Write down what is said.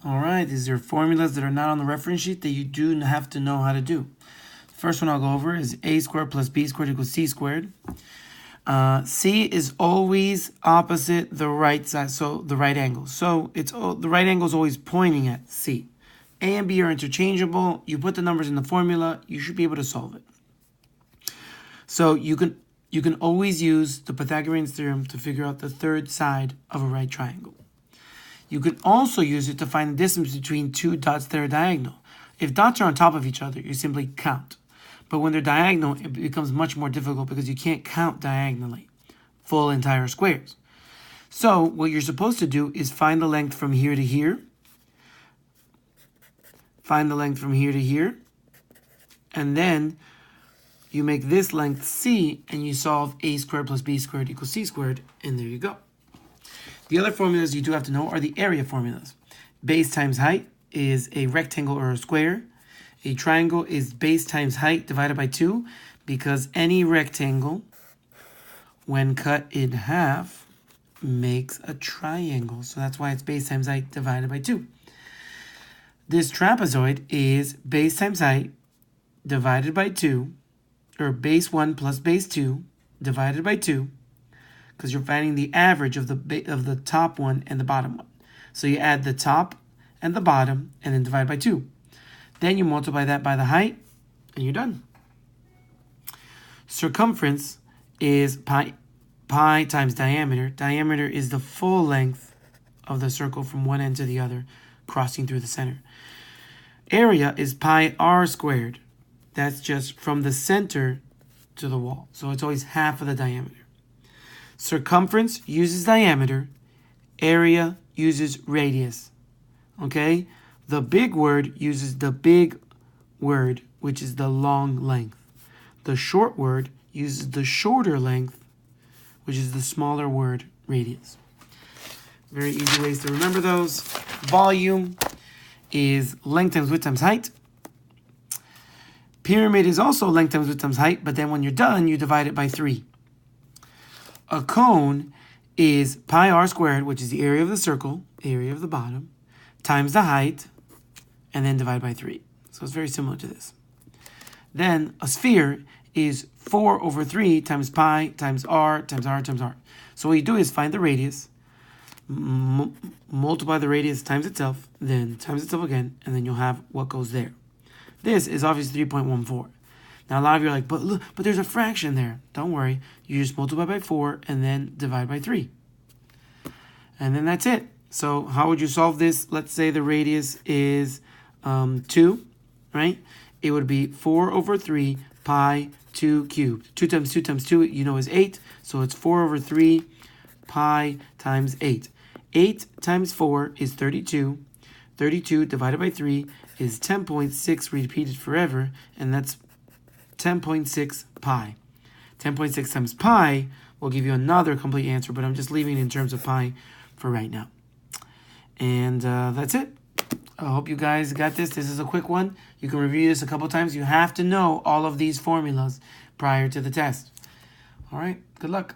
All right, these are formulas that are not on the reference sheet that you do have to know how to do. First one I'll go over is a squared plus b squared equals c squared. C is always opposite the right side, so the right angle. So the right angle is always pointing at C. A and B are interchangeable. You put the numbers in the formula, you should be able to solve it. So you can always use the Pythagorean theorem to figure out the third side of a right triangle. You can also use it to find the distance between two dots that are diagonal. If dots are on top of each other, you simply count. But when they're diagonal, it becomes much more difficult because you can't count diagonally full entire squares. So what you're supposed to do is find the length from here to here. Find the length from here to here. And then you make this length C, and you solve a squared plus b squared equals c squared, and there you go. The other formulas you do have to know are the area formulas. Base times height is a rectangle or a square. A triangle is base times height divided by 2, because any rectangle, when cut in half, makes a triangle. So that's why it's base times height divided by 2. This trapezoid is base times height divided by 2, or base 1 plus base 2 divided by 2, because you're finding the average of the top one and the bottom one. So you add the top and the bottom and then divide by 2. Then you multiply that by the height and you're done. Circumference is pi times diameter. Diameter is the full length of the circle from one end to the other, crossing through the center. Area is pi r squared. That's just from the center to the wall. So it's always half of the diameter. Circumference uses diameter. Area uses radius. Okay? The big word uses the big word, which is the long length. The short word uses the shorter length, which is the smaller word, radius. Very easy ways to remember those. Volume is length times width times height. Pyramid is also length times width times height, but then when you're done, you divide it by 3. A cone is pi r squared, which is the area of the circle, area of the bottom, times the height, and then divide by 3. So it's very similar to this. Then a sphere is 4 over 3 times pi times r times r times r. So what you do is find the radius, multiply the radius times itself, then times itself again, and then you'll have what goes there. This is obviously 3.14. Now a lot of you are like, but look, but there's a fraction there. Don't worry. You just multiply by 4 and then divide by 3. And then that's it. So how would you solve this? Let's say the radius is 2, right? It would be 4 over 3 pi 2 cubed. 2 times 2 times 2, you know, is 8. So it's 4 over 3 pi times 8. 8 times 4 is 32. 32 divided by 3 is 10.6 repeated forever, and that's 10.6 pi. 10.6 times pi will give you another complete answer, but I'm just leaving it in terms of pi for right now. And that's it. I hope you guys got this. This is a quick one. You can review this a couple times. You have to know all of these formulas prior to the test. All right, good luck.